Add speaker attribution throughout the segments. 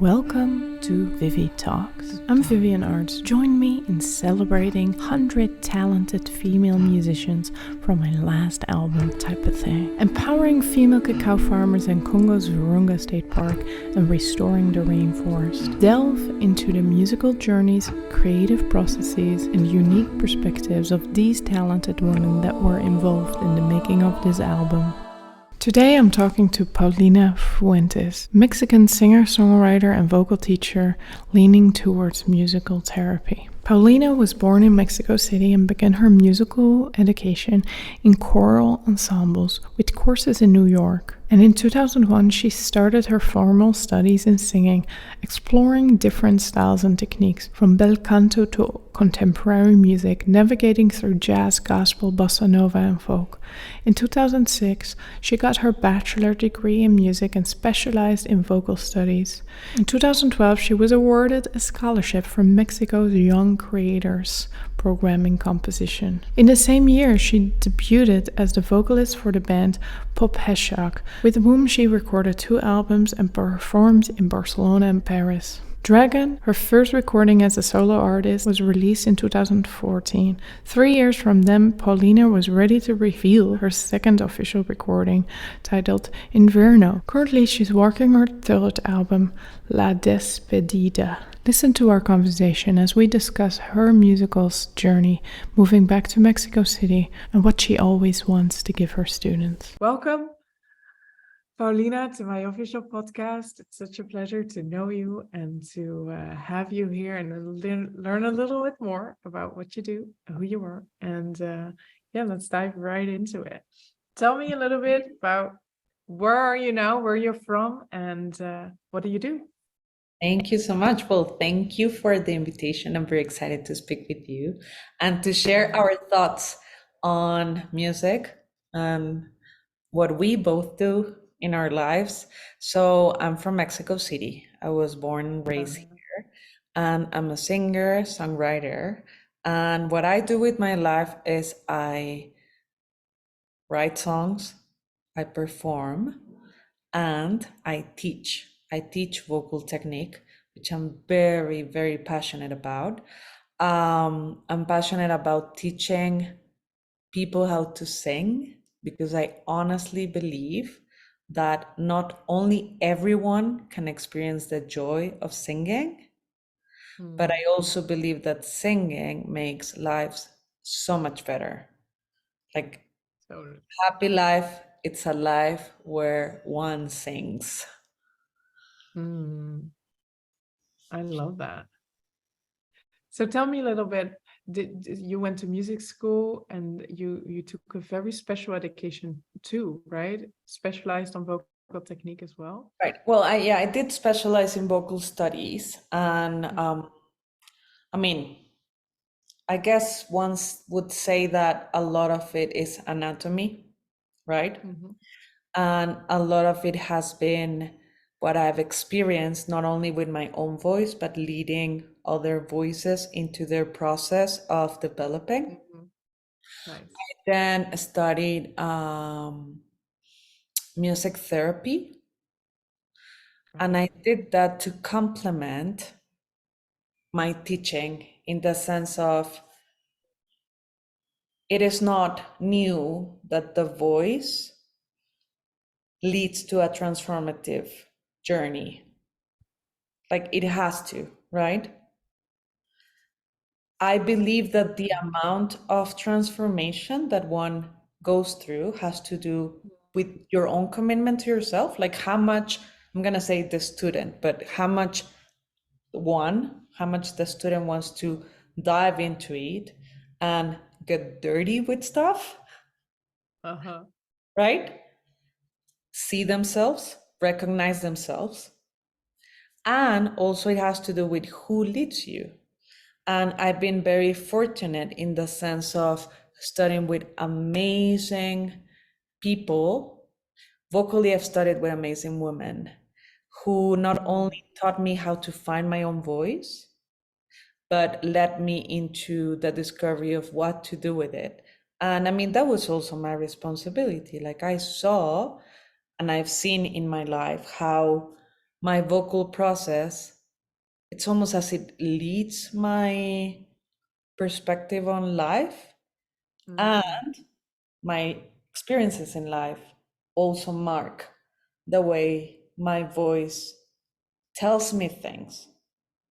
Speaker 1: Welcome to ViviTalks. I'm Vivienne Aerts. Join me in celebrating 100 talented female musicians from my last album, type of thing. Empowering female cacao farmers in Congo's Virunga State Park and restoring the rainforest. Delve into the musical journeys, creative processes, and unique perspectives of these talented women that were involved in the making of this album. Today I'm talking to Paulina Fuentes, Mexican singer, songwriter, and vocal teacher leaning towards musical therapy. Paulina was born in Mexico City and began her musical education in choral ensembles with courses in New York. And in 2001, she started her formal studies in singing, exploring different styles and techniques, from Bel Canto to contemporary music, navigating through jazz, gospel, bossa nova, and folk. In 2006, she got her bachelor degree in music and specialized in vocal studies. In 2012, she was awarded a scholarship from Mexico's Young Creators program in composition. In the same year, she debuted as the vocalist for the band Pop Hessarg, with whom she recorded 2 albums and performed in Barcelona and Paris. Dragon, her first recording as a solo artist, was released in 2014. 3 years from then, Paulina was ready to reveal her second official recording, titled Invierno. Currently, she's working on her 3rd album, La Despedida. Listen to our conversation as we discuss her musical journey, moving back to Mexico City, and what she always wants to give her students. Welcome, Paulina, to my official podcast. It's such a pleasure to know you and to have you here and learn a little bit more about what you do, who you are, and let's dive right into it. Tell me a little bit about where are you now, where you're from, and what do you do?
Speaker 2: Thank you so much. Well, thank you for the invitation. I'm very excited to speak with you and to share our thoughts on music and what we both do in our lives. So I'm from Mexico City. I was born and raised here, and I'm a singer, songwriter. And what I do with my life is I write songs, I perform, and I teach. I teach vocal technique, which I'm very, very passionate about. I'm passionate about teaching people how to sing because I honestly believe that not only everyone can experience the joy of singing, but I also believe that singing makes lives so much better. Like, happy life, it's a life where one sings.
Speaker 1: I love that. So tell me a little bit, you went to music school and you took a very special education too, right? Specialized on vocal technique as well?
Speaker 2: Right. Well, I did specialize in vocal studies, and I guess one would say that a lot of it is anatomy, right? And a lot of it has been what I've experienced, not only with my own voice, but leading other voices into their process of developing.
Speaker 1: Nice.
Speaker 2: I then studied music therapy, and I did that to complement my teaching in the sense of it is not new that the voice leads to a transformative journey. Like, it has to, right? I believe that the amount of transformation that one goes through has to do with your own commitment to yourself. Like, how much, I'm going to say the student, but how much the student wants to dive into it and get dirty with stuff, right? See themselves, recognize themselves. And also it has to do with who leads you. And I've been very fortunate in the sense of studying with amazing people. Vocally, I've studied with amazing women who not only taught me how to find my own voice, but led me into the discovery of what to do with it. And that was also my responsibility. Like, I saw and I've seen in my life how my vocal process, it's almost as it leads my perspective on life, and my experiences in life also mark the way my voice tells me things,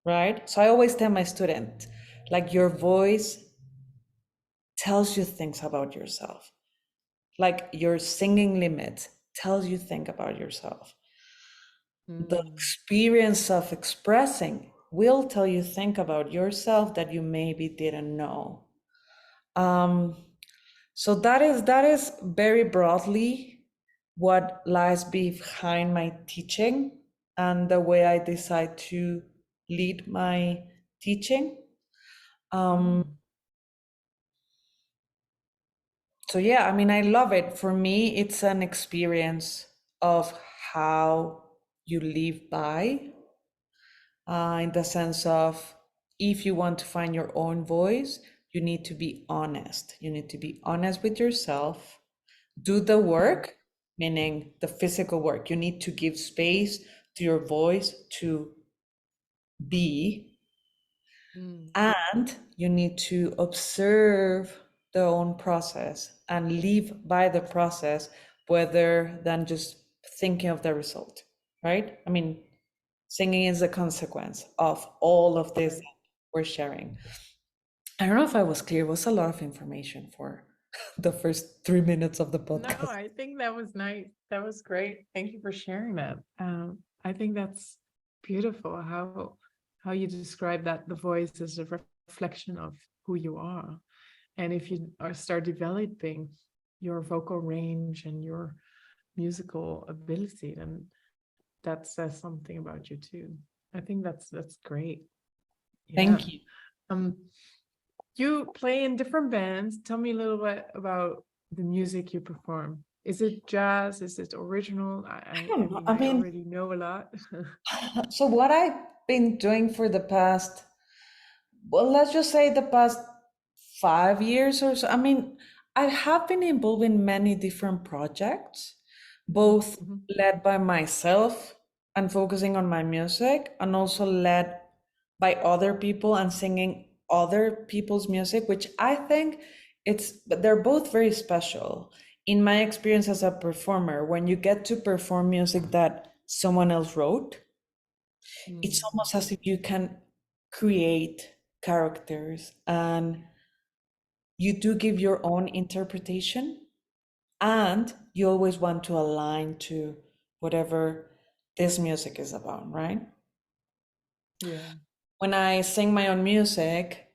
Speaker 2: right? So I always tell my student, like, your voice tells you things about yourself. Like, your singing limit tells you things about yourself. The experience of expressing will tell you things about yourself that you maybe didn't know. So that is very broadly what lies behind my teaching and the way I decide to lead my teaching. So yeah, I mean, I love it. For me, it's an experience of how you live by, in the sense of, if you want to find your own voice, you need to be honest. You need to be honest with yourself. Do the work, meaning the physical work. You need to give space to your voice to be, and you need to observe the own process and live by the process rather than just thinking of the result, right? I mean, singing is a consequence of all of this that we're sharing. I don't know if I was clear. It was a lot of information for the first 3 minutes of the
Speaker 1: No,
Speaker 2: podcast.
Speaker 1: I think that was nice. That was great. Thank you for sharing that. I think that's beautiful how you describe that the voice is a reflection of who you are. And if you start developing your vocal range and your musical ability, then that says something about you too. I think that's great. Yeah.
Speaker 2: Thank you.
Speaker 1: You play in different bands. Tell me a little bit about the music you perform. Is it jazz? Is it original? I
Speaker 2: don't know.
Speaker 1: mean,
Speaker 2: I
Speaker 1: I
Speaker 2: mean,
Speaker 1: already know a lot.
Speaker 2: so what I've been doing for the past, well, let's just say the past 5 years or so. I mean, I have been involved in many different projects, both led by myself and focusing on my music, and also led by other people and singing other people's music, which I think they're both very special. In my experience as a performer, when you get to perform music that someone else wrote, it's almost as if you can create characters, and you do give your own interpretation, and you always want to align to whatever this music is about, right?
Speaker 1: Yeah.
Speaker 2: When I sing my own music,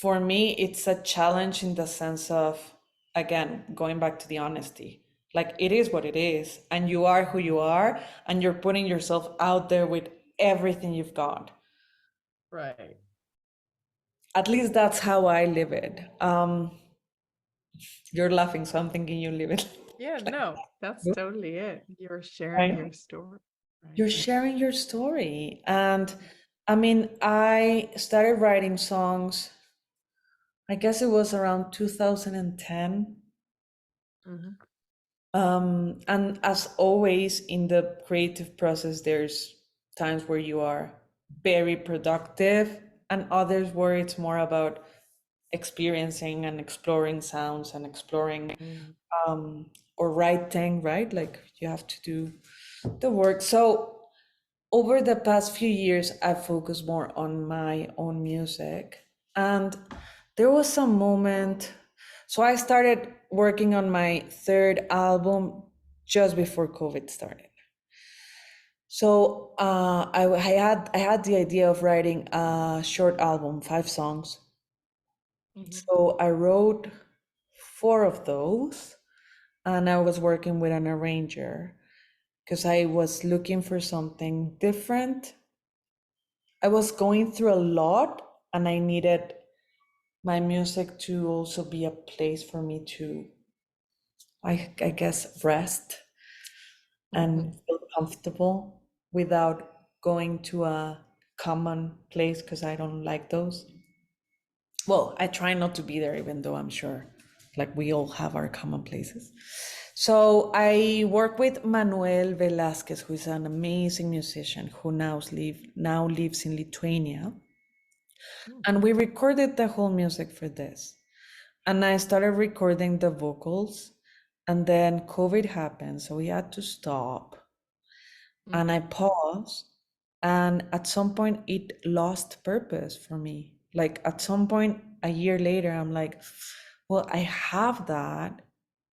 Speaker 2: for me, it's a challenge in the sense of, again, going back to the honesty. Like, it is what it is, and you are who you are, and you're putting yourself out there with everything you've got.
Speaker 1: Right.
Speaker 2: At least that's how I live it. You're laughing, so I'm thinking you live it.
Speaker 1: Yeah, no, that's totally it. You're sharing
Speaker 2: Right?
Speaker 1: your story. Right.
Speaker 2: You're sharing your story. And I mean, I started writing songs, I guess it was around 2010. And as always in the creative process, there's times where you are very productive, and others where it's more about experiencing and exploring sounds and exploring or writing, right? Like, you have to do the work. So over the past few years, I've focused more on my own music. And there was some moment, so I started working on my third album just before COVID started. So I had the idea of writing a short album, 5 songs. So I wrote 4 of those, and I was working with an arranger because I was looking for something different. I was going through a lot, and I needed my music to also be a place for me to, I guess, rest and feel comfortable without going to a common place, because I don't like those. Well, I try not to be there, even though I'm sure like we all have our common places. So I work with Manuel Velasquez, who is an amazing musician who now lives in Lithuania. And we recorded the whole music for this. And I started recording the vocals, and then COVID happened, so we had to stop. And I paused, and at some point it lost purpose for me. Like at some point a year later, I'm like, well, I have that.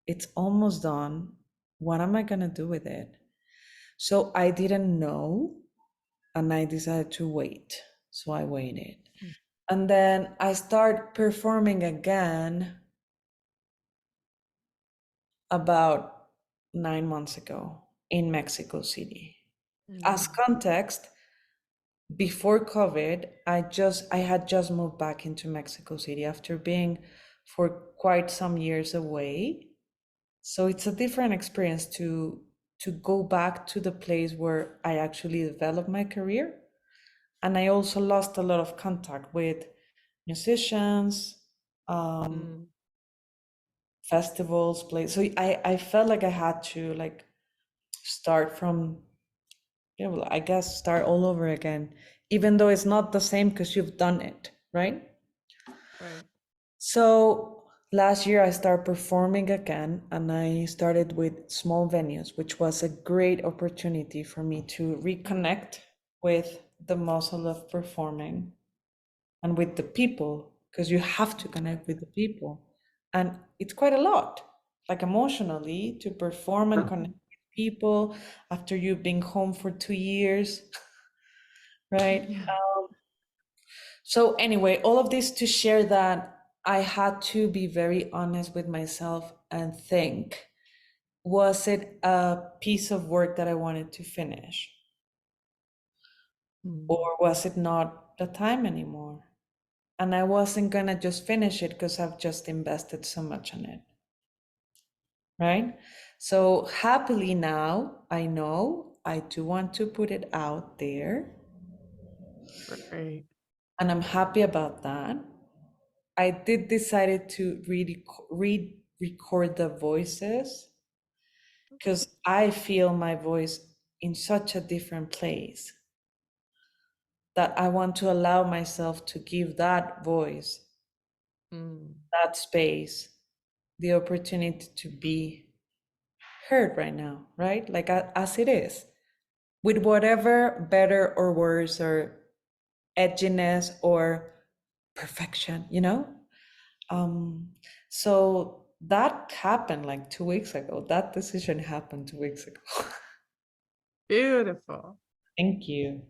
Speaker 2: It's almost done. What am I gonna do with it? So I didn't know, and I decided to wait. So I waited. And then I start performing again about 9 months ago in Mexico City. As context, before COVID, I had just moved back into Mexico City after being for quite some years away. So it's a different experience to go back to the place where I actually developed my career. And I also lost a lot of contact with musicians, festivals, plays. So I felt like I had to like start from, yeah, well, I guess start all over again, even though it's not the same because you've done it, right?
Speaker 3: Right.
Speaker 2: So last year I started performing again, and I started with small venues, which was a great opportunity for me to reconnect with the muscle of performing and with the people, because you have to connect with the people. And it's quite a lot, like emotionally, to perform and connect with people after you've been home for 2 years, right?
Speaker 3: Yeah.
Speaker 2: So anyway, all of this to share that I had to be very honest with myself and think, was it a piece of work that I wanted to finish? Or was it not the time anymore? And I wasn't gonna just finish it because I've just invested so much in it, right? So happily now, I know I do want to put it out there.
Speaker 3: Right.
Speaker 2: And I'm happy about that. I did decided to record the voices because I feel my voice in such a different place that I want to allow myself to give that voice, that space, the opportunity to be heard right now, right? Like as it is, with whatever better or worse or edginess or perfection, you know? So that happened like 2 weeks ago. That decision happened 2 weeks ago.
Speaker 3: Beautiful.
Speaker 2: Thank you.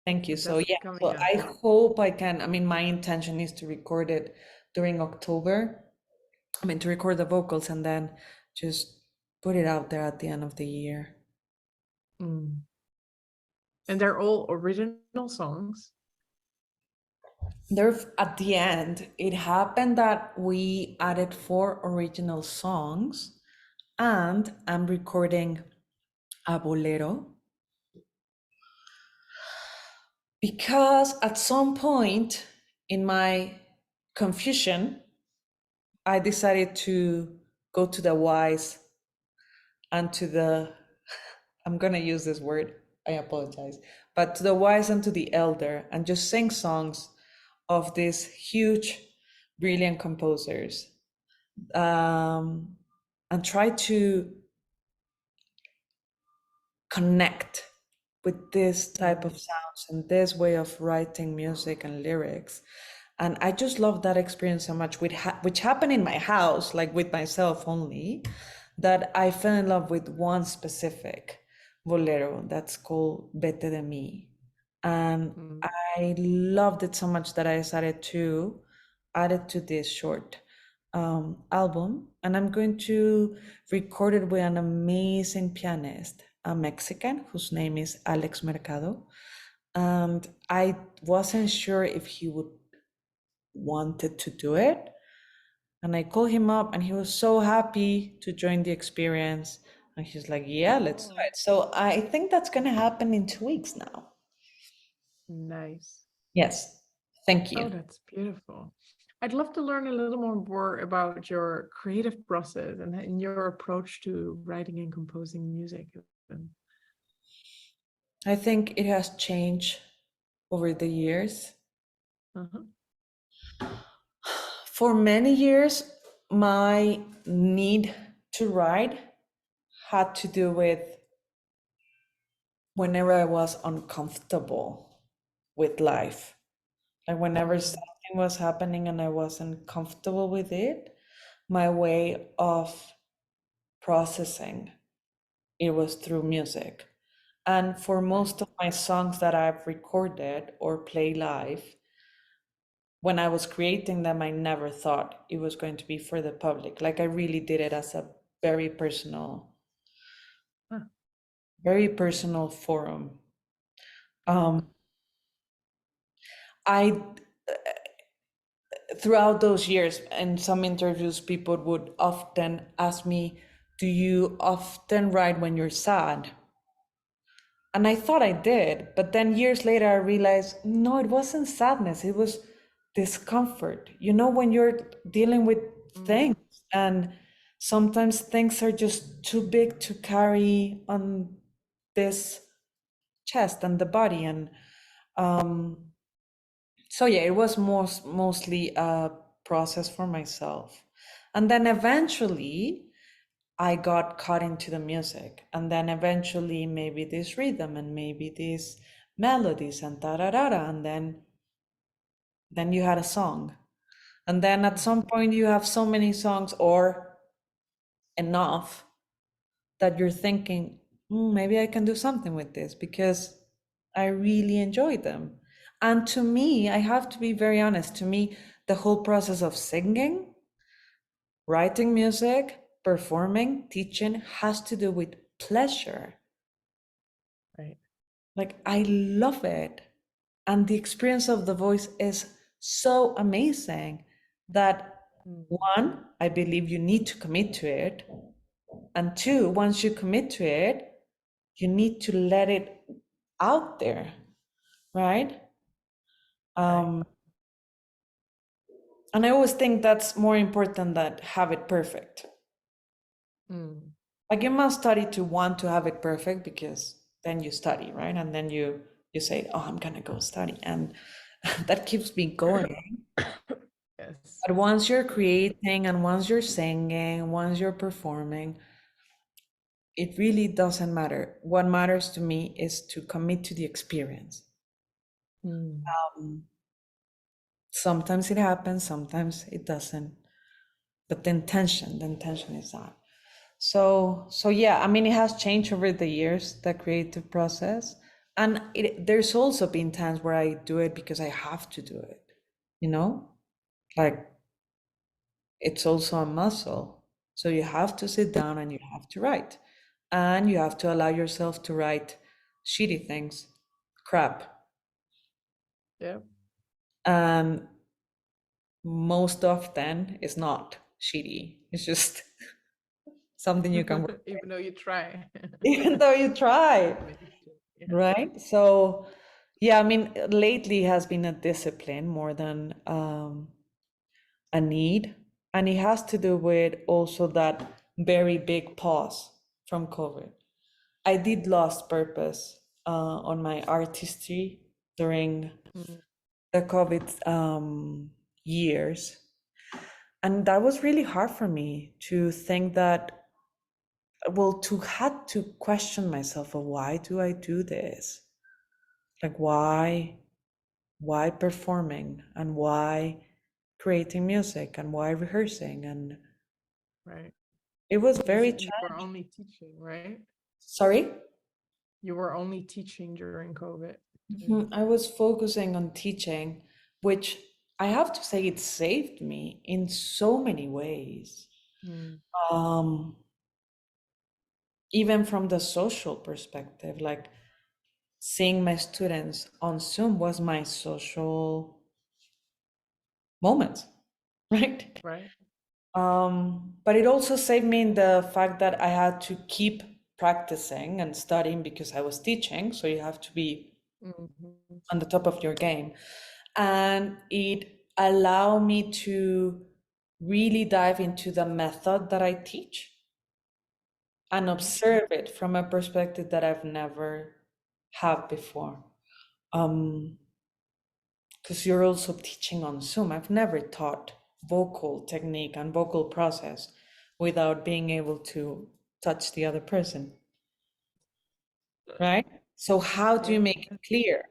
Speaker 2: Thank you.
Speaker 3: So
Speaker 2: So
Speaker 3: that's
Speaker 2: yeah,
Speaker 3: coming
Speaker 2: so
Speaker 3: up.
Speaker 2: I hope I can, I mean, my intention is to record it during October. I mean, to record the vocals and then just put it out there at the end of the year.
Speaker 3: And they're all original songs.
Speaker 2: There, at the end, it happened that we added 4 original songs, and I'm recording a bolero because at some point in my confusion, I decided to go to the wise and to the, I'm gonna use this word, I apologize, but to the wise and to the elder, and just sing songs of these huge, brilliant composers, and try to connect with this type of sounds and this way of writing music and lyrics. And I just love that experience so much, which happened in my house, like with myself only, that I fell in love with one specific bolero that's called Vete de mí. And I loved it so much that I decided to add it to this short album. And I'm going to record it with an amazing pianist, a Mexican whose name is Alex Mercado. And I wasn't sure if he would wanted to do it. And I called him up and he was so happy to join the experience. And he's like, yeah, let's do it. So I think that's going to happen in 2 weeks now.
Speaker 3: Nice.
Speaker 2: Yes. Thank
Speaker 3: Oh,
Speaker 2: you.
Speaker 3: that's beautiful. I'd love to learn a little more about your creative process and your approach to writing and composing music.
Speaker 2: I think it has changed over the years.
Speaker 3: Uh-huh.
Speaker 2: For many years, my need to write had to do with whenever I was uncomfortable with life. Like whenever something was happening and I wasn't comfortable with it, my way of processing it was through music. And for most of my songs that I've recorded or play live, when I was creating them, I never thought it was going to be for the public. Like I really did it as a very personal, very personal forum. I throughout those years, in some interviews, people would often ask me, do you often write when you're sad? And I thought I did, but then years later I realized, no, it wasn't sadness, it was discomfort. You know, when you're dealing with things and sometimes things are just too big to carry on this chest and the body. And so yeah, it was mostly a process for myself. And then eventually I got caught into the music. And then eventually maybe this rhythm and maybe these melodies and da da da da. And then you had a song. And then at some point you have so many songs or enough that you're thinking, maybe I can do something with this because I really enjoy them. And to me, I have to be very honest, to me, the whole process of singing, writing music, performing, teaching has to do with pleasure.
Speaker 3: Right.
Speaker 2: Like I love it. And the experience of the voice is so amazing that one, I believe you need to commit to it. And two, once you commit to it, you need to let it out there, right? And I always think that's more important than have it perfect. Like you must study to want to have it perfect because then you study, right? And then you say, oh, I'm gonna go study. And that keeps me going.
Speaker 3: Yes.
Speaker 2: But once you're creating and once you're singing, once you're performing, it really doesn't matter. What matters to me is to commit to the experience. Sometimes it happens, sometimes it doesn't. But the intention is that. So yeah, I mean, it has changed over the years, the creative process. And there's also been times where I do it because I have to do it, you know? Like, it's also a muscle. So you have to sit down and you have to write. And you have to allow yourself to write shitty things, crap.
Speaker 3: Yeah.
Speaker 2: And most often it's not shitty. It's just something you can work
Speaker 3: even though you try.
Speaker 2: even though you try.
Speaker 3: Yeah.
Speaker 2: Right? So yeah, I mean, lately has been a discipline more than a need. And it has to do with also that very big pause from COVID. I did lost purpose on my artistry during the COVID years. And that was really hard for me to think that, well, to had to question myself, well, why do I do this? Like, why performing and why creating music and why rehearsing? And
Speaker 3: Right.
Speaker 2: it was very
Speaker 3: You were only teaching, right?
Speaker 2: Sorry?
Speaker 3: You were only teaching during COVID.
Speaker 2: I was focusing on teaching, which I have to say it saved me in so many ways. Even from the social perspective, like seeing my students on Zoom was my social moment, right?
Speaker 3: Right.
Speaker 2: But it also saved me in the fact that I had to keep practicing and studying because I was teaching. So you have to be on the top of your game. And it allow me to really dive into the method that I teach and observe it from a perspective that I've never had before. Because you're also teaching on Zoom. I've never taught vocal technique and vocal process without being able to touch the other person, right? So how do you make it clear?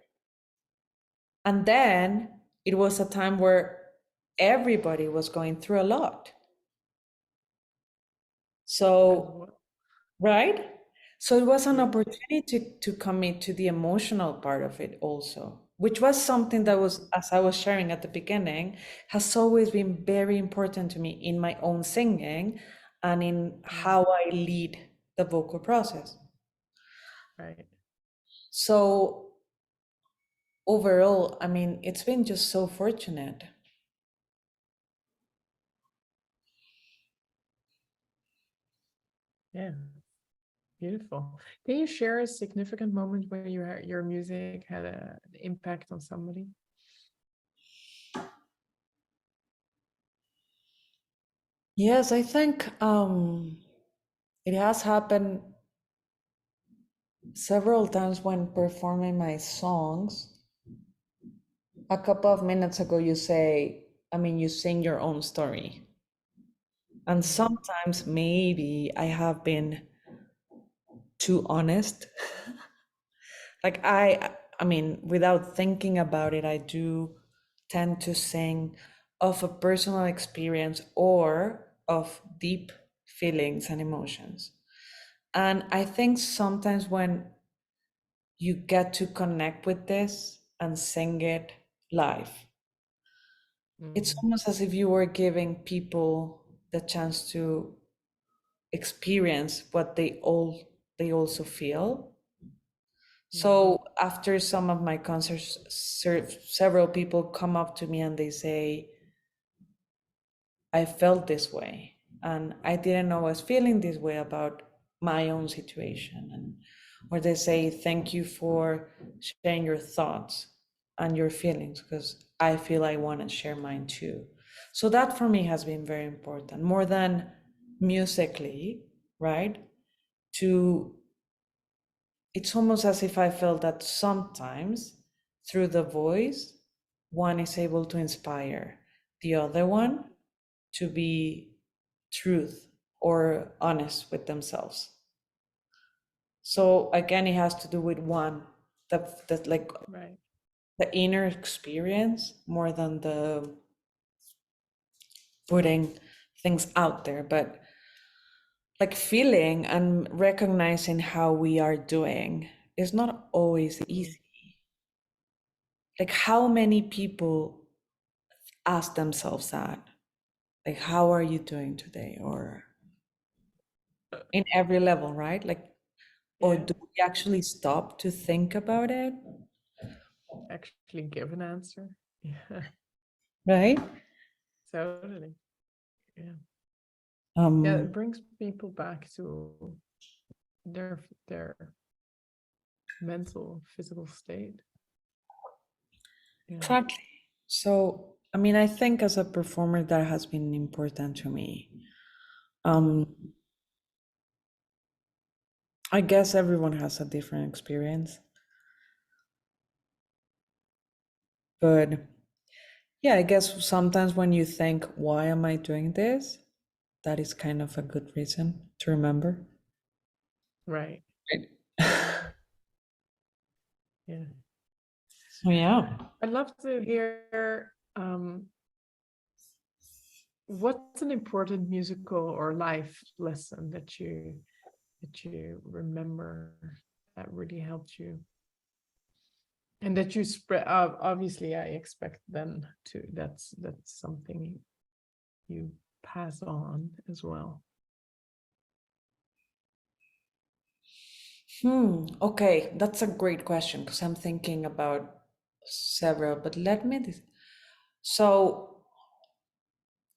Speaker 2: And then it was a time where everybody was going through a lot. So, right? So it was an opportunity to commit to the emotional part of it also, which was something that was, as I was sharing at the beginning, has always been very important to me in my own singing and in how I lead the vocal process.
Speaker 3: Right.
Speaker 2: So overall, I mean, it's been just so fortunate.
Speaker 3: Yeah. Beautiful. Can you share a significant moment where your music had an impact on somebody?
Speaker 2: Yes, I think it has happened several times when performing my songs. A couple of minutes ago, you sing your own story. And sometimes maybe I have been too honest. Like I mean, without thinking about it, I do tend to sing of a personal experience or of deep feelings and emotions. And I think sometimes when you get to connect with this and sing it live, it's almost as if you were giving people the chance to experience what they also feel. So after some of my concerts, several people come up to me and they say, I felt this way, and I didn't know I was feeling this way about my own situation. And or they say, thank you for sharing your thoughts and your feelings, because I feel I want to share mine too. So that for me has been very important, more than musically, right? It's almost as if I felt that sometimes through the voice, one is able to inspire the other one to be truth or honest with themselves. So again, it has to do with one that like the inner experience more than the putting things out there, but like feeling and recognizing how we are doing is not always easy. Like how many people ask themselves that? Like, how are you doing today? Or in every level, right? Like, or do we actually stop to think about it?
Speaker 3: Actually give an answer. Yeah.
Speaker 2: Right?
Speaker 3: Totally. Yeah.
Speaker 2: Yeah,
Speaker 3: It brings people back to their mental, physical state. Yeah.
Speaker 2: exactly. So, I mean, I think as a performer, that has been important to me. I guess everyone has a different experience. But yeah, I guess sometimes when you think, why am I doing this? That is kind of a good reason to remember.
Speaker 3: Right. Yeah.
Speaker 2: So yeah.
Speaker 3: I'd love to hear what's an important musical or life lesson that you remember that really helped you, and that you spread. Obviously, I expect then to that's something you pass on as well.
Speaker 2: Okay, that's a great question because I'm thinking about several, but so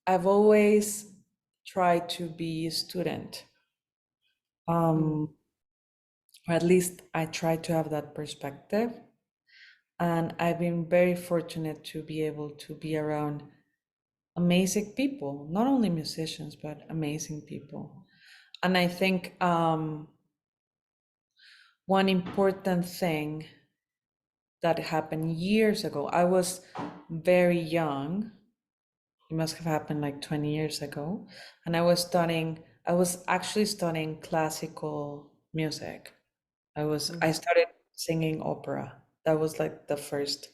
Speaker 2: I've always tried to be a student. Or at least I try to have that perspective. And I've been very fortunate to be able to be around amazing people, not only musicians, but amazing people. And I think one important thing that happened years ago, I was very young. It must have happened like 20 years ago. And I was actually studying classical music. I started singing opera. That was like the first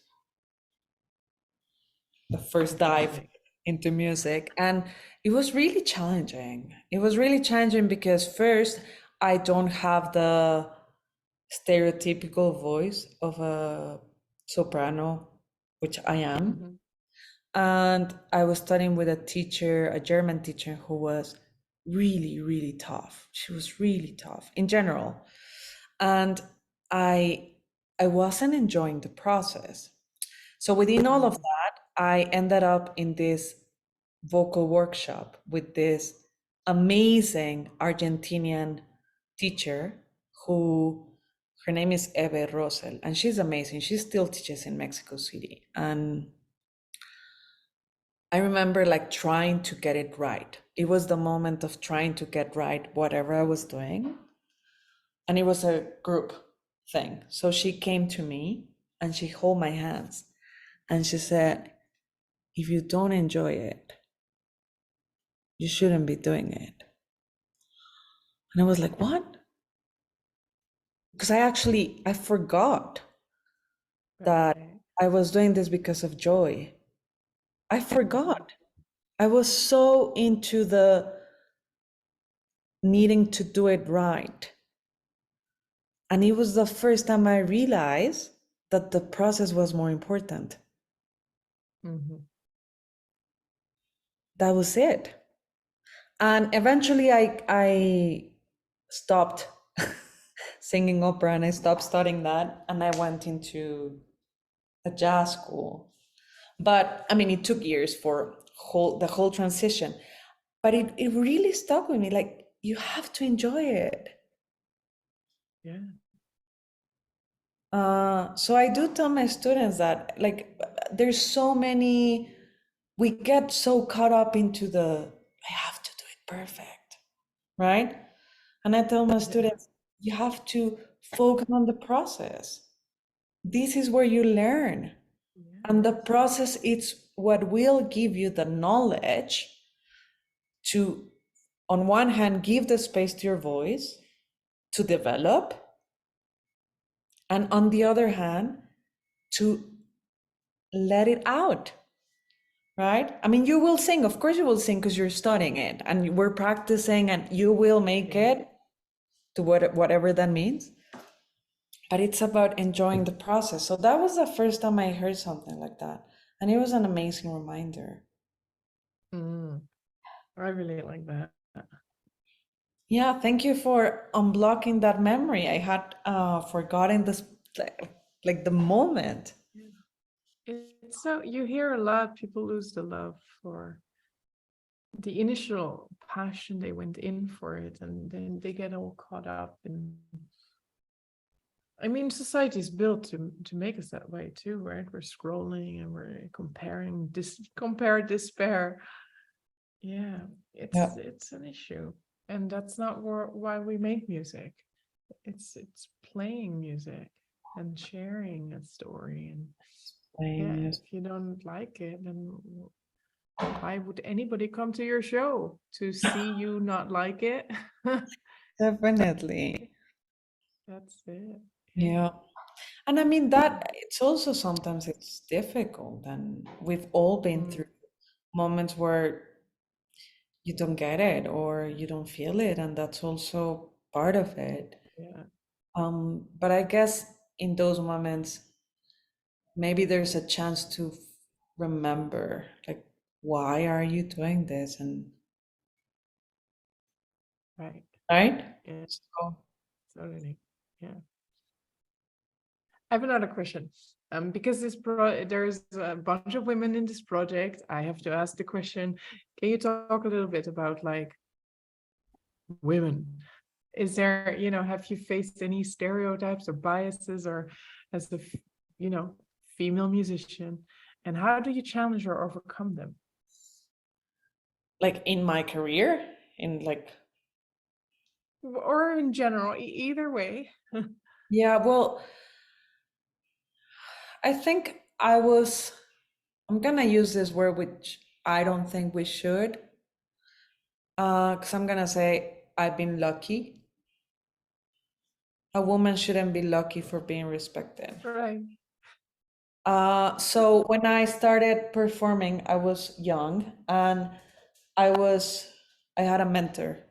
Speaker 2: dive into music. And it was really challenging. It was really challenging because first, I don't have the stereotypical voice of a soprano, which I am. And I was studying with a teacher, a German teacher, who was really, really tough. She was really tough in general. And I wasn't enjoying the process. So within all of that, I ended up in this vocal workshop with this amazing Argentinian teacher who her name is Eve Rosel, and she's amazing. She still teaches in Mexico City. And I remember like trying to get it right. It was the moment of trying to get right whatever I was doing. And it was a group thing. So she came to me and she held my hands and she said, if you don't enjoy it, you shouldn't be doing it. And I was like, what? Because I forgot that I was doing this because of joy. I forgot. I was so into the needing to do it right. And it was the first time I realized that the process was more important. That was it. And eventually I stopped singing opera and I stopped studying that and I went into a jazz school. But I mean, it took years for the whole transition, but it really stuck with me. Like, you have to enjoy it.
Speaker 3: Yeah.
Speaker 2: So I do tell my students that, like, there's so many, we get so caught up into I have to do it perfect, right? And I tell my students, you have to focus on the process. This is where you learn. And the process is what will give you the knowledge to, on one hand, give the space to your voice to develop, and on the other hand, to let it out, right? I mean, you will sing, of course you will sing because you're studying it and we're practicing and you will make it to whatever that means. But it's about enjoying the process. So that was the first time I heard something like that. And it was an amazing reminder.
Speaker 3: I really like that.
Speaker 2: Yeah, thank you for unblocking that memory. I had forgotten this, like the moment.
Speaker 3: It's so, you hear a lot, people lose the love for the initial passion they went in for it, and then they get all caught up in, I mean, society is built to make us that way too, right? We're scrolling and we're comparing, compare, despair. Yeah, it's an issue, and that's not why we make music. It's playing music and sharing a story, and yeah, if you don't like it, then why would anybody come to your show to see you not like it?
Speaker 2: Definitely.
Speaker 3: That's it.
Speaker 2: Yeah. And I mean that it's also sometimes it's difficult, and we've all been through moments where you don't get it or you don't feel it, and that's also part of it.
Speaker 3: Yeah.
Speaker 2: But I guess in those moments, maybe there's a chance to remember, like, why are you doing this? And
Speaker 3: Right.
Speaker 2: right?
Speaker 3: Yeah.
Speaker 2: So,
Speaker 3: Totally. Yeah. I have another question. Because there's a bunch of women in this project, I have to ask the question, can you talk a little bit about like women? Is there, have you faced any stereotypes or biases, or has the, female musician, and how do you challenge or overcome them?
Speaker 2: Like in my career, in like,
Speaker 3: Or in general, either way.
Speaker 2: yeah, well, I think I'm gonna use this word, which I don't think we should, because I'm gonna say I've been lucky. A woman shouldn't be lucky for being respected.
Speaker 3: Right.
Speaker 2: So when I started performing, I was young, and I had a mentor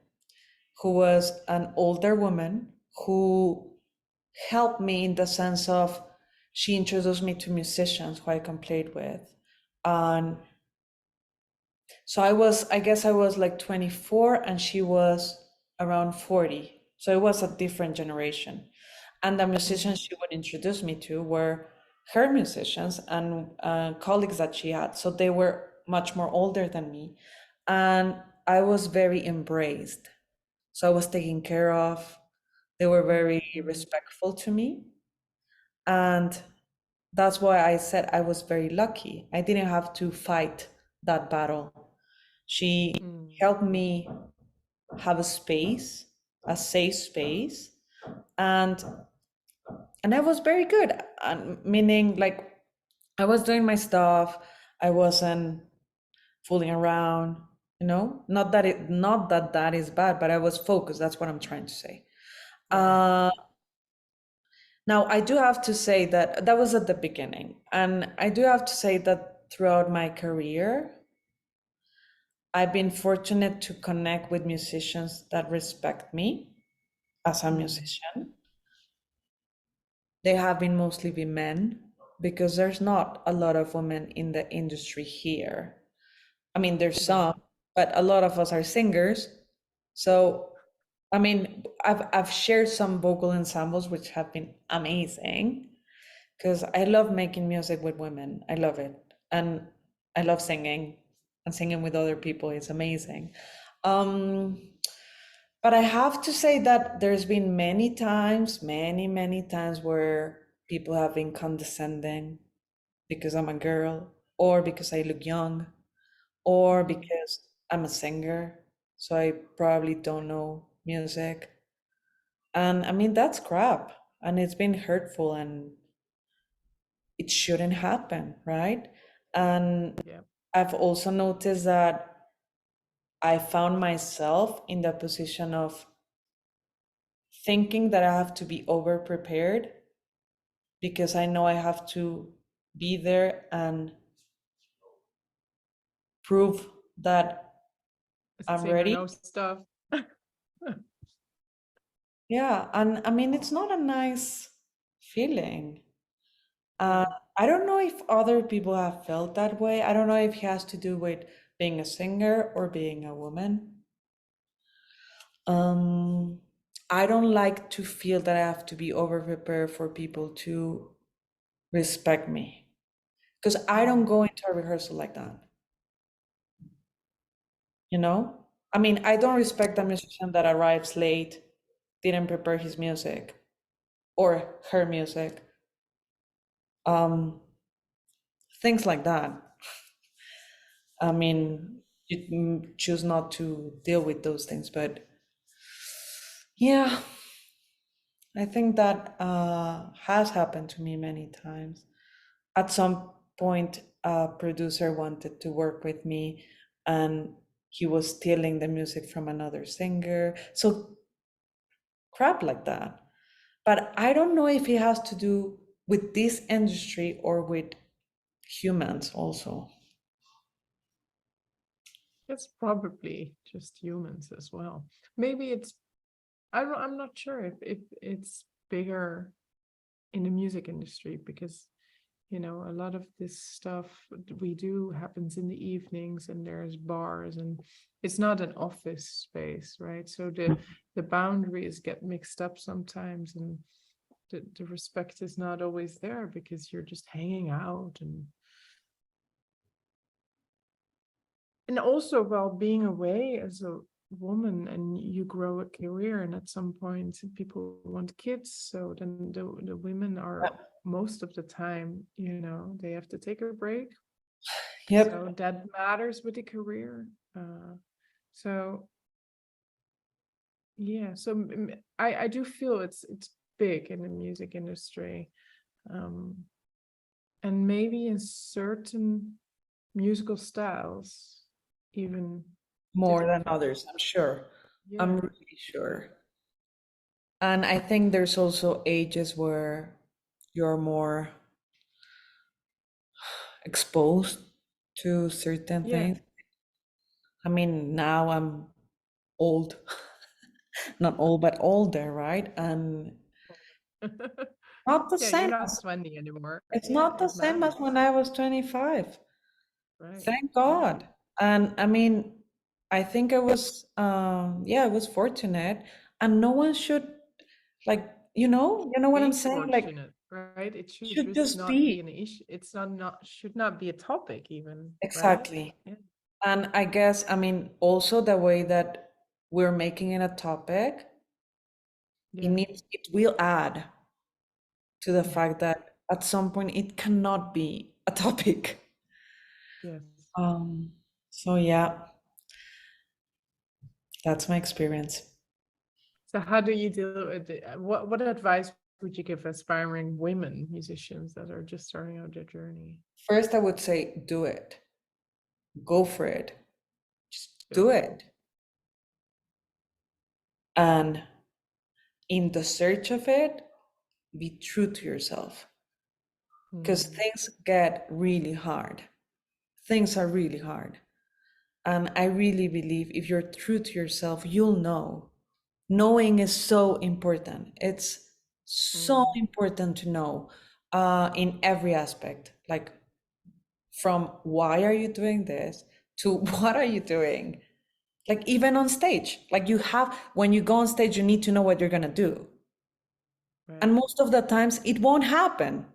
Speaker 2: who was an older woman who helped me in the sense of she introduced me to musicians who I can play with. And so I guess I was like 24 and she was around 40. So it was a different generation. And the musicians she would introduce me to were her musicians and colleagues that she had. So they were much more older than me. And I was very embraced. So I was taken care of. They were very respectful to me. And that's why I said I was very lucky. I didn't have to fight that battle. She helped me have a space, a safe space, and I was very good. Meaning, like, I was doing my stuff. I wasn't fooling around. You know, not that that is bad, but I was focused. That's what I'm trying to say. Now, I do have to say that that was at the beginning, and I do have to say that throughout my career, I've been fortunate to connect with musicians that respect me as a musician. They have been mostly men because there's not a lot of women in the industry here. I mean, there's some, but a lot of us are singers. So, I mean, I've shared some vocal ensembles which have been amazing because I love making music with women. I love it, and I love singing, and singing with other people is amazing. But I have to say that there's been many times, many times where people have been condescending because I'm a girl, or because I look young, or because I'm a singer, so I probably don't know music. And I mean, that's crap, and it's been hurtful, and it shouldn't happen, right? And
Speaker 3: Yeah.
Speaker 2: I've also noticed that I found myself in the position of thinking that I have to be over prepared because I know I have to be there and prove that I'm
Speaker 3: Singer
Speaker 2: ready.
Speaker 3: knows stuff.
Speaker 2: Yeah, and I mean, it's not a nice feeling. I don't know if other people have felt that way. I don't know if it has to do with being a singer or being a woman. I don't like to feel that I have to be over prepared for people to respect me because I don't go into a rehearsal like that. You know, I mean, I don't respect a musician that arrives late, didn't prepare his music or her music, things like that. I mean, you choose not to deal with those things, but yeah, I think that has happened to me many times. At some point, a producer wanted to work with me, and he was stealing the music from another singer. So crap like that. But I don't know if it has to do with this industry or with humans also.
Speaker 3: It's probably just humans as well. Maybe I'm not sure if it's bigger in the music industry because a lot of this stuff we do happens in the evenings and there's bars and it's not an office space, right? So the boundaries get mixed up sometimes and the respect is not always there because you're just hanging out and also while being away as a woman and you grow a career, and at some point people want kids, so then the women are most of the time, they have to take a break.
Speaker 2: Yep.
Speaker 3: So that matters with the career. So yeah, so I do feel it's big in the music industry, and maybe in certain musical styles even
Speaker 2: More than
Speaker 3: difficult.
Speaker 2: others, I'm sure.
Speaker 3: Yeah.
Speaker 2: I'm really sure. And I think there's also ages where you're more exposed to certain
Speaker 3: Yeah.
Speaker 2: things. I mean, now I'm old, not old, but older, right? And not the
Speaker 3: Yeah, you're
Speaker 2: same
Speaker 3: not
Speaker 2: as,
Speaker 3: 20 anymore.
Speaker 2: it's
Speaker 3: Yeah,
Speaker 2: not the
Speaker 3: it
Speaker 2: same as
Speaker 3: matters.
Speaker 2: when I was 25.
Speaker 3: Right.
Speaker 2: Thank God. And I mean, I think I was fortunate, and no one should, like, you know what I'm
Speaker 3: Being
Speaker 2: saying? Like,
Speaker 3: fortunate, right? It should
Speaker 2: should
Speaker 3: just
Speaker 2: just
Speaker 3: not be
Speaker 2: be
Speaker 3: an issue. It's should not be a topic even, right?
Speaker 2: exactly.
Speaker 3: Yeah.
Speaker 2: And I guess, I mean, also the way that we're making it a topic,
Speaker 3: Yeah.
Speaker 2: it will add to the
Speaker 3: Yeah.
Speaker 2: fact that at some point it cannot be a topic.
Speaker 3: Yes.
Speaker 2: So yeah, that's my experience.
Speaker 3: So how do you deal with it? What advice would you give aspiring women musicians that are just starting out their journey?
Speaker 2: First, I would say do it. Go for it. Just
Speaker 3: Yeah.
Speaker 2: do it. And in the search of it, be true to yourself. Because things get really hard. Things are really hard. And I really believe if you're true to yourself, you'll know. Knowing is so important. It's so important to know in every aspect. Like from why are you doing this to what are you doing? Like even on stage, like when you go on stage, you need to know what you're gonna do.
Speaker 3: Right.
Speaker 2: And most of the times it won't happen,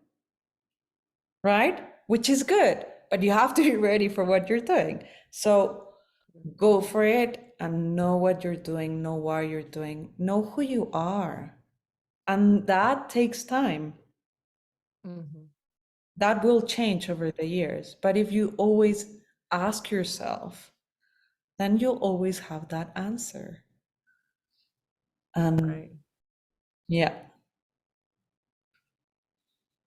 Speaker 2: right? Which is good, but you have to be ready for what you're doing. So go for it and know what you're doing, know why you're doing, know who you are. And that takes time. That will change over the years. But if you always ask yourself, then you'll always have that answer. And
Speaker 3: Right.
Speaker 2: yeah.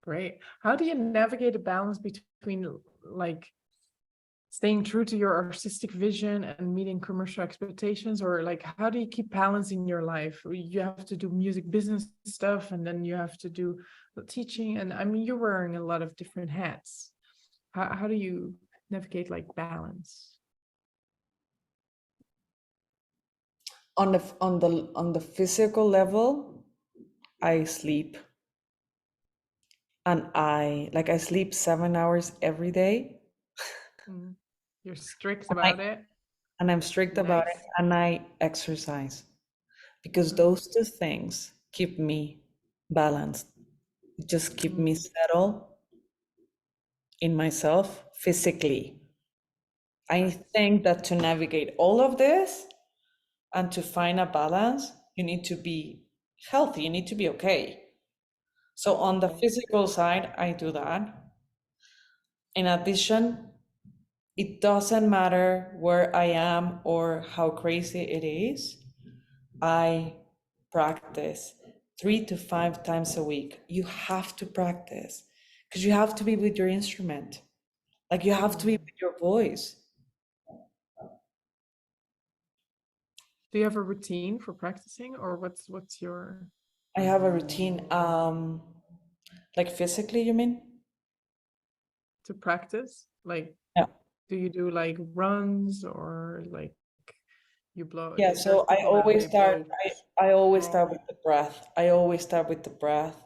Speaker 3: Great. How do you navigate a balance between like staying true to your artistic vision and meeting commercial expectations, or like how do you keep balance in your life? You have to do music business stuff, and then you have to do the teaching, and I mean you're wearing a lot of different hats. How do you navigate like balance?
Speaker 2: On the physical level, I sleep. And I sleep 7 hours every day.
Speaker 3: You're strict about it.
Speaker 2: And I'm strict about it,
Speaker 3: Nice.
Speaker 2: and I exercise because those two things keep me balanced. Just keep me settled in myself physically. I think that to navigate all of this and to find a balance, you need to be healthy, you need to be okay. So on the physical side, I do that. In addition, it doesn't matter where I am or how crazy it is. I practice 3 to 5 times a week. You have to practice because you have to be with your instrument. Like you have to be with your voice.
Speaker 3: Do you have a routine for practicing, or what's your?
Speaker 2: I have a routine. Like physically, you mean?
Speaker 3: To practice? Like,
Speaker 2: Yeah.
Speaker 3: do you do like runs or like you blow?
Speaker 2: Yeah,
Speaker 3: There's
Speaker 2: so
Speaker 3: people that they blow.
Speaker 2: I always
Speaker 3: straw.
Speaker 2: start with the breath. I always start with the breath.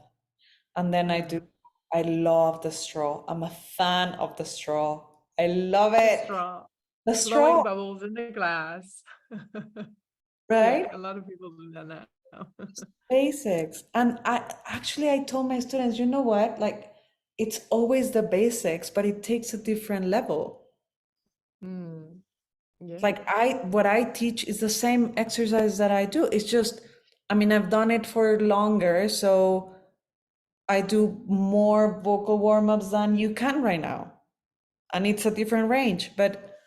Speaker 2: And then I love the straw. I'm a fan of the straw. I love
Speaker 3: The
Speaker 2: it.
Speaker 3: straw.
Speaker 2: The
Speaker 3: Blowing
Speaker 2: straw,
Speaker 3: bubbles in the glass.
Speaker 2: right?
Speaker 3: Yeah, a lot of people do that now.
Speaker 2: Basics. And I told my students, you know what? Like it's always the basics, but it takes a different level.
Speaker 3: Yeah.
Speaker 2: Like what I teach is the same exercise that I do. It's just, I mean, I've done it for longer, so I do more vocal warm-ups than you can right now. And it's a different range, but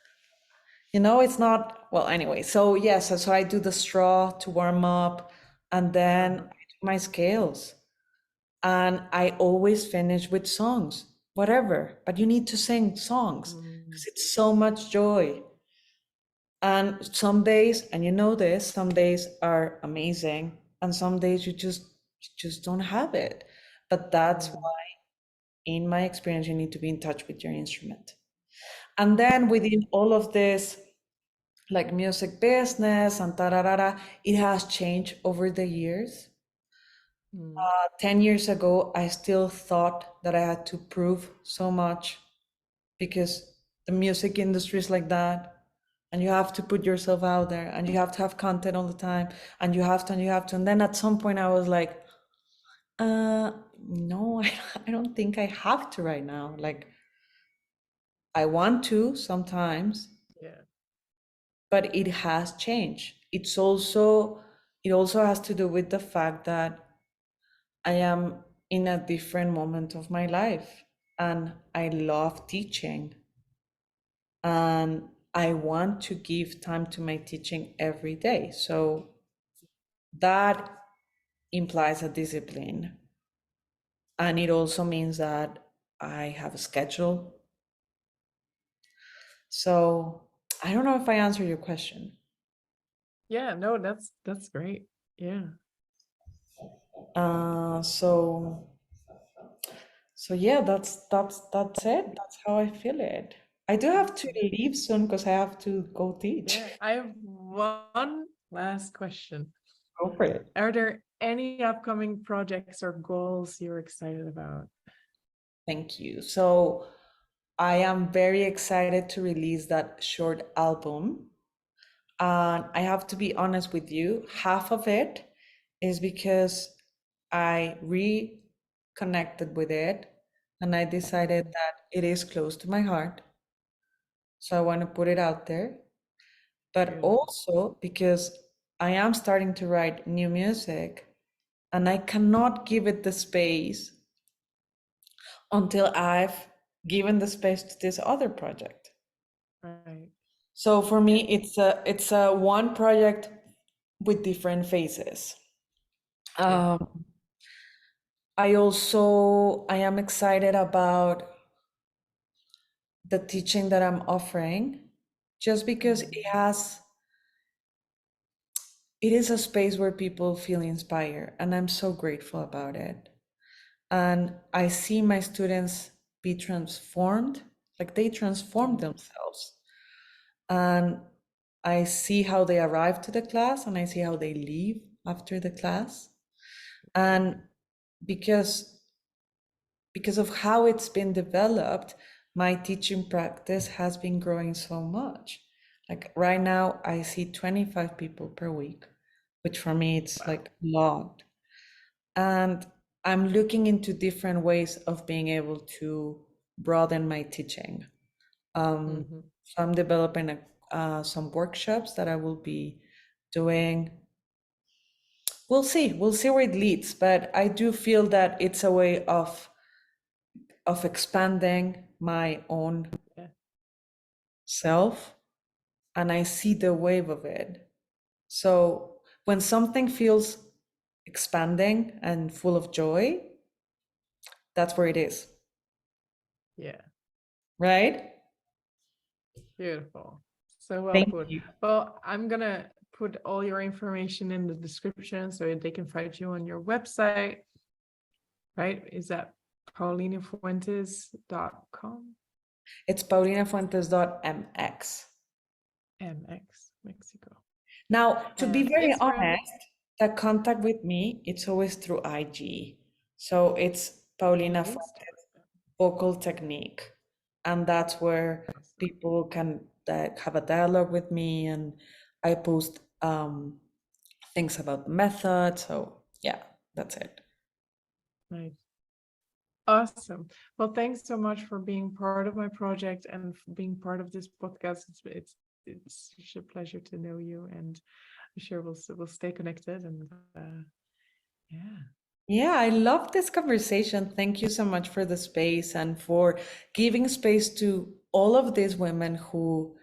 Speaker 2: it's not, well, anyway. So yes, so I do the straw to warm up, and then I do my scales. And I always finish with songs, whatever, but you need to sing songs because it's so much joy. And some days, and you know this, some days are amazing, and some days you just don't have it. But that's why, in my experience, you need to be in touch with your instrument. And then within all of this, like music business and tararara, it has changed over the years. 10 years ago, I still thought that I had to prove so much because the music industry is like that. And you have to put yourself out there and you have to have content all the time and you have to, and you have to. And then at some point I was like, no, I don't think I have to right now. Like, I want to sometimes,
Speaker 3: Yeah.
Speaker 2: but it has changed. It also has to do with the fact that I am in a different moment of my life and I love teaching and I want to give time to my teaching every day. So that implies a discipline. And it also means that I have a schedule. So I don't know if I answered your question.
Speaker 3: Yeah, no, that's great. Yeah.
Speaker 2: So yeah, that's it. That's how I feel it. I do have to leave soon because I have to go teach.
Speaker 3: Yeah. I have one last question.
Speaker 2: Go for it.
Speaker 3: Are there any upcoming projects or goals you're excited about?
Speaker 2: Thank you. So I am very excited to release that short album. And I have to be honest with you, half of it is because I reconnected with it and I decided that it is close to my heart. So I want to put it out there. But also because I am starting to write new music and I cannot give it the space until I've given the space to this other project.
Speaker 3: Right.
Speaker 2: So for me, it's a one project with different phases. I am excited about the teaching that I'm offering, just because it is a space where people feel inspired, and I'm so grateful about it. And I see my students be transformed, like they transform themselves. And I see how they arrive to the class and I see how they leave after the class. And because of how it's been developed, my teaching practice has been growing so much. Like right now, I see 25 people per week, which for me, it's like a lot. And I'm looking into different ways of being able to broaden my teaching. So I'm developing some workshops that I will be doing. We'll see where it leads, but I do feel that it's a way of expanding my own self, and I see the wave of it. So when something feels expanding and full of joy, that's where it is.
Speaker 3: Yeah.
Speaker 2: Right?
Speaker 3: Beautiful. So well
Speaker 2: Thank
Speaker 3: put.
Speaker 2: you.
Speaker 3: Well, I'm gonna put all your information in the description so they can find you on your website. Right? Is that paulinafuentes.com?
Speaker 2: It's paulinafuentes.mx.
Speaker 3: MX, Mexico.
Speaker 2: Now, to be
Speaker 3: And
Speaker 2: very
Speaker 3: Instagram?
Speaker 2: honest, the contact with me, it's always through IG. So it's Paulina Fuentes Vocal Technique. And that's where people can have a dialogue with me, and I post things about the method. So yeah, that's it.
Speaker 3: Nice. Awesome. Well, thanks so much for being part of my project and for being part of this podcast. It's it's such a pleasure to know you, and I'm sure we'll stay connected. And yeah.
Speaker 2: Yeah, I love this conversation. Thank you so much for the space and for giving space to all of these women who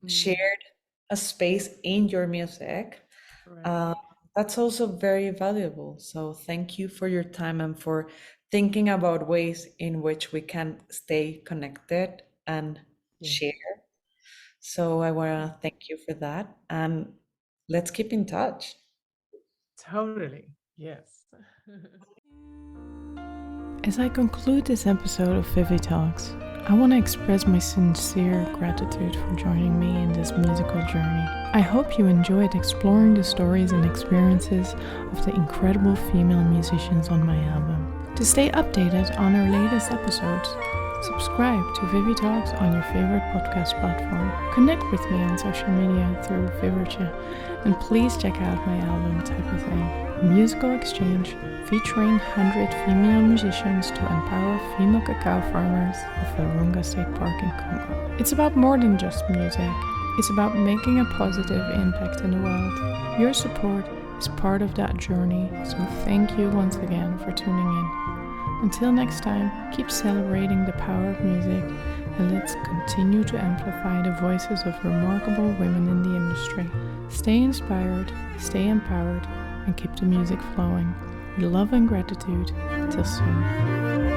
Speaker 2: shared a space in your music.
Speaker 3: Right.
Speaker 2: That's also very valuable. So thank you for your time and for thinking about ways in which we can stay connected and
Speaker 3: Yes.
Speaker 2: share. So I want to thank you for that. And let's keep in touch.
Speaker 3: Totally. Yes.
Speaker 1: As I conclude this episode of ViviTalks, I want to express my sincere gratitude for joining me in this musical journey. I hope you enjoyed exploring the stories and experiences of the incredible female musicians on my album. To stay updated on our latest episodes, subscribe to ViviTalks on your favorite podcast platform. Connect with me on social media through Vivienne, and please check out my album Type of Thing, a musical exchange featuring 100 female musicians to empower female cacao farmers of Virunga State Park in Congo. It's about more than just music. It's about making a positive impact in the world. Your support is part of that journey, so thank you once again for tuning in. Until next time, keep celebrating the power of music, and let's continue to amplify the voices of remarkable women in the industry. Stay inspired, stay empowered, and keep the music flowing. With love and gratitude. Till soon.